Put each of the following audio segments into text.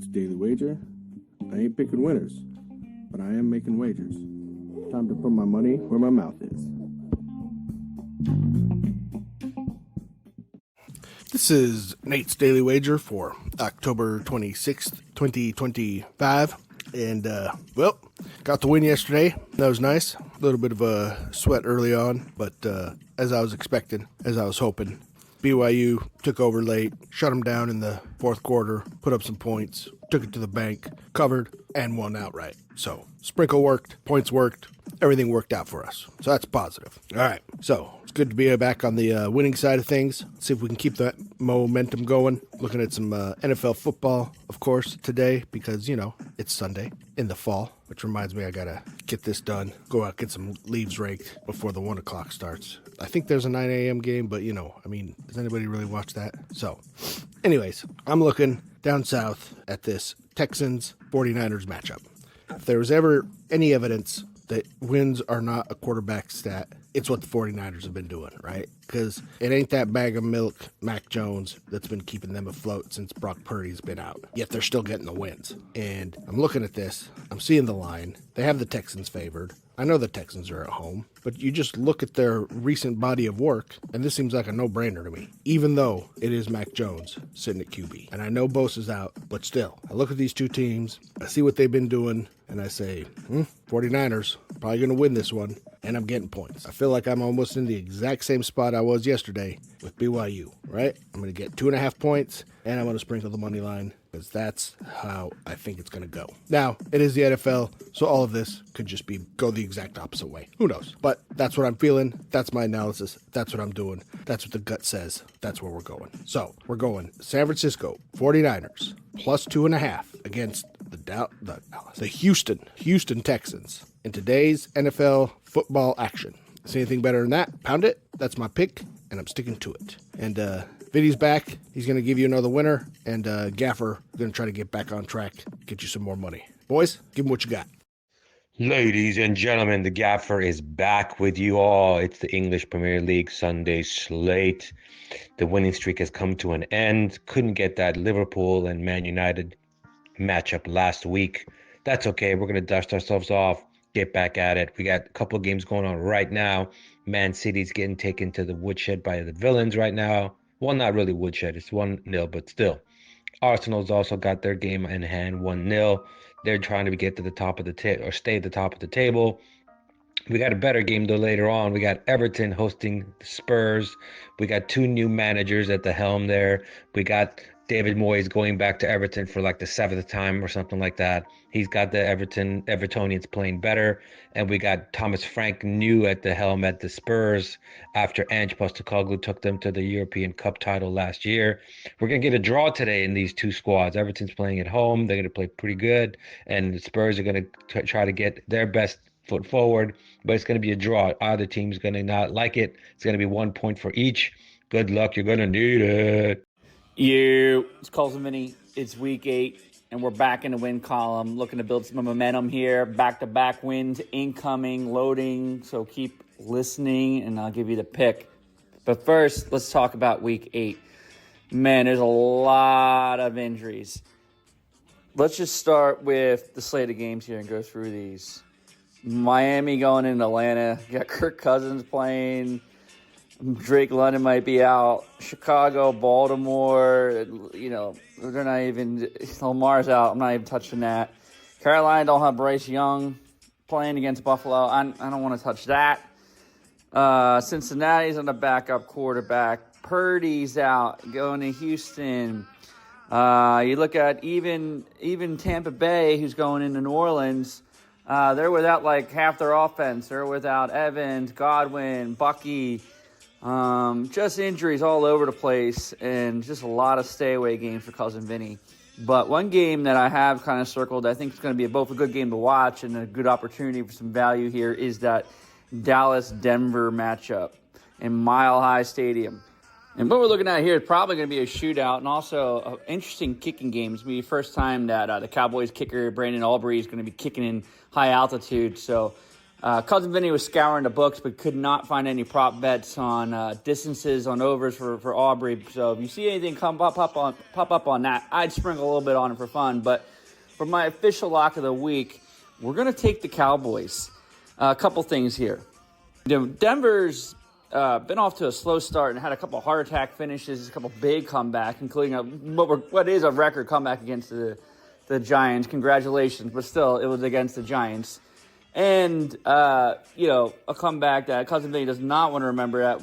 Nate's Daily Wager. I ain't picking winners, but I am making wagers. Time to put my money where my mouth is. This is Nate's Daily Wager for October 26th, 2025. And, got the win yesterday. That was nice. A little bit of a sweat early on, but as I was expecting, as I was hoping. BYU took over late, shut them down in the fourth quarter, put up some points, took it to the bank, covered, and won outright. So, sprinkle worked, points worked, everything worked out for us. So that's positive. All right, so it's good to be back on the winning side of things. Let's see if we can keep that momentum going. Looking at some NFL football, of course, today because, it's Sunday in the fall, which reminds me I got to get this done, go out, get some leaves raked before the 1 o'clock starts. I think there's a 9 a.m. game, but, does anybody really watch that? So, anyways, I'm looking down south at this Texans 49ers matchup. If there was ever any evidence that wins are not a quarterback stat, it's what the 49ers have been doing, right? Because it ain't that bag of milk, Mac Jones, that's been keeping them afloat since Brock Purdy's been out. Yet they're still getting the wins. And I'm looking at this. I'm seeing the line. They have the Texans favored. I know the Texans are at home, but you just look at their recent body of work, and this seems like a no-brainer to me, even though it is Mac Jones sitting at QB. And I know Bosa's out, but still, I look at these two teams, I see what they've been doing, and I say, 49ers, probably going to win this one, and I'm getting points. I feel like I'm almost in the exact same spot I was yesterday with BYU, right? I'm going to get 2.5 points, and I'm going to sprinkle the money line, because that's how I think it's going to go. Now, it is the NFL, so all of this could just go the exact opposite way. Who knows? But that's what I'm feeling. That's my analysis. That's what I'm doing. That's what the gut says. That's where we're going. So, we're going San Francisco 49ers plus 2.5 against the Houston Texans in today's NFL football action. See anything better than that? Pound it. That's my pick, and I'm sticking to it. And Vinny's back. He's going to give you another winner, and Gaffer going to try to get back on track, get you some more money. Boys, give him what you got. Ladies and gentlemen, the Gaffer is back with you all. It's the English Premier League Sunday slate. The winning streak has come to an end. Couldn't get that Liverpool and Man United matchup last week. That's okay. We're going to dust ourselves off, get back at it. We got a couple of games going on right now. Man City's getting taken to the woodshed by the villains right now. Well, not really woodshed. It's 1-0, but still. Arsenal's also got their game in hand, 1-0. They're trying to get to the top of the table or stay at the top of the table. We got a better game though later on. We got Everton hosting the Spurs. We got two new managers at the helm there. We got David Moyes going back to Everton for like the 7th time or something like that. He's got the Evertonians playing better. And we got Thomas Frank new at the helm at the Spurs after Ange Postecoglou took them to the European Cup title last year. We're going to get a draw today in these two squads. Everton's playing at home. They're going to play pretty good. And the Spurs are going to try to get their best foot forward. But it's going to be a draw. Either team's going to not like it. It's going to be 1 point for each. Good luck. You're going to need it. It's Colson Vinny. It's week 8, and we're back in the win column, looking to build some momentum here. Back-to-back wins, incoming, loading. So keep listening, and I'll give you the pick. But first, let's talk about week 8. Man, there's a lot of injuries. Let's just start with the slate of games here and go through these. Miami going into Atlanta. You got Kirk Cousins playing. Drake London might be out. Chicago, Baltimore, they're not even – Lamar's out. I'm not even touching that. Carolina don't have Bryce Young playing against Buffalo. I don't want to touch that. Cincinnati's on the backup quarterback. Purdy's out, going to Houston. You look at even Tampa Bay, who's going into New Orleans. They're without like half their offense. They're without Evans, Godwin, Bucky. Just injuries all over the place, and just a lot of stay-away games for Cousin Vinny. But one game that I have kind of circled, I think it's going to be both a good game to watch and a good opportunity for some value here, is that Dallas-Denver matchup in Mile High Stadium. And what we're looking at here is probably going to be a shootout and also an interesting kicking game. It's going to be the first time that the Cowboys kicker, Brandon Aubrey, is going to be kicking in high altitude. So Cousin Vinny was scouring the books, but could not find any prop bets on distances on overs for Aubrey. So if you see anything pop up on that, I'd sprinkle a little bit on it for fun. But for my official lock of the week, we're going to take the Cowboys. A couple things here. Denver's been off to a slow start and had a couple heart attack finishes, a couple big comebacks, including what is a record comeback against the Giants. Congratulations, but still, it was against the Giants. And, a comeback that Cousin Vinny does not want to remember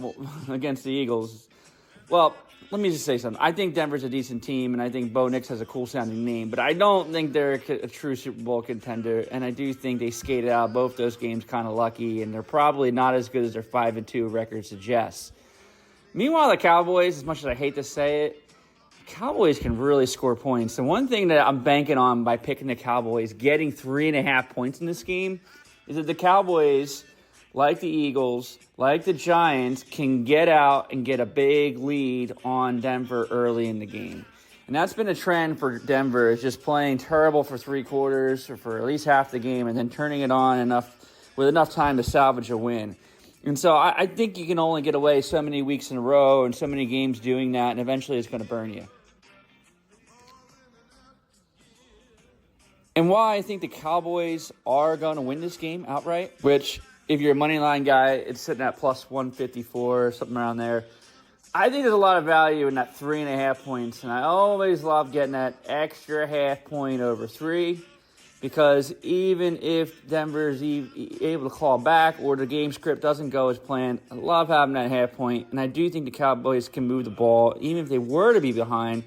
against the Eagles. Well, let me just say something. I think Denver's a decent team, and I think Bo Nix has a cool-sounding name, but I don't think they're a true Super Bowl contender, and I do think they skated out both those games kind of lucky, and they're probably not as good as their 5-2 record suggests. Meanwhile, the Cowboys, as much as I hate to say it, Cowboys can really score points. The one thing that I'm banking on by picking the Cowboys, getting 3.5 points in this game, is that the Cowboys, like the Eagles, like the Giants, can get out and get a big lead on Denver early in the game. And that's been a trend for Denver, is just playing terrible for 3 quarters or for at least half the game and then turning it on with enough time to salvage a win. And so I think you can only get away so many weeks in a row and so many games doing that, and eventually it's going to burn you. And why I think the Cowboys are going to win this game outright, which if you're a money line guy, it's sitting at plus 154, something around there. I think there's a lot of value in that 3.5 points, and I always love getting that extra half point over 3, because even if Denver's able to claw back or the game script doesn't go as planned, I love having that half point, and I do think the Cowboys can move the ball, even if they were to be behind,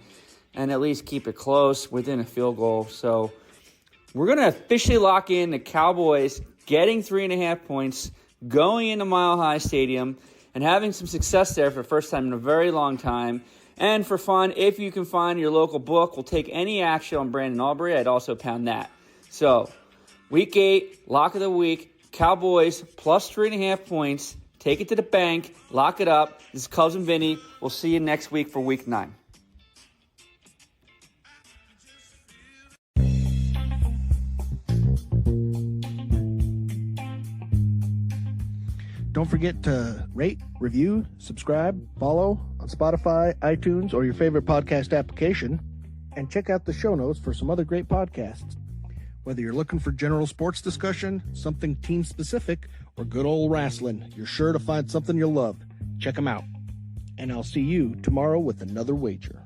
and at least keep it close within a field goal. So we're going to officially lock in the Cowboys getting 3.5 points, going into Mile High Stadium, and having some success there for the first time in a very long time. And for fun, if you can find your local book, we'll take any action on Brandon Aubrey. I'd also pound that. So, Week 8, lock of the week, Cowboys plus 3.5 points. Take it to the bank, lock it up. This is Cousin Vinny. We'll see you next week for Week 9. Don't forget to rate, review, subscribe, follow on Spotify, iTunes, or your favorite podcast application. And check out the show notes for some other great podcasts. Whether you're looking for general sports discussion, something team-specific, or good old wrestling, you're sure to find something you'll love. Check them out. And I'll see you tomorrow with another wager.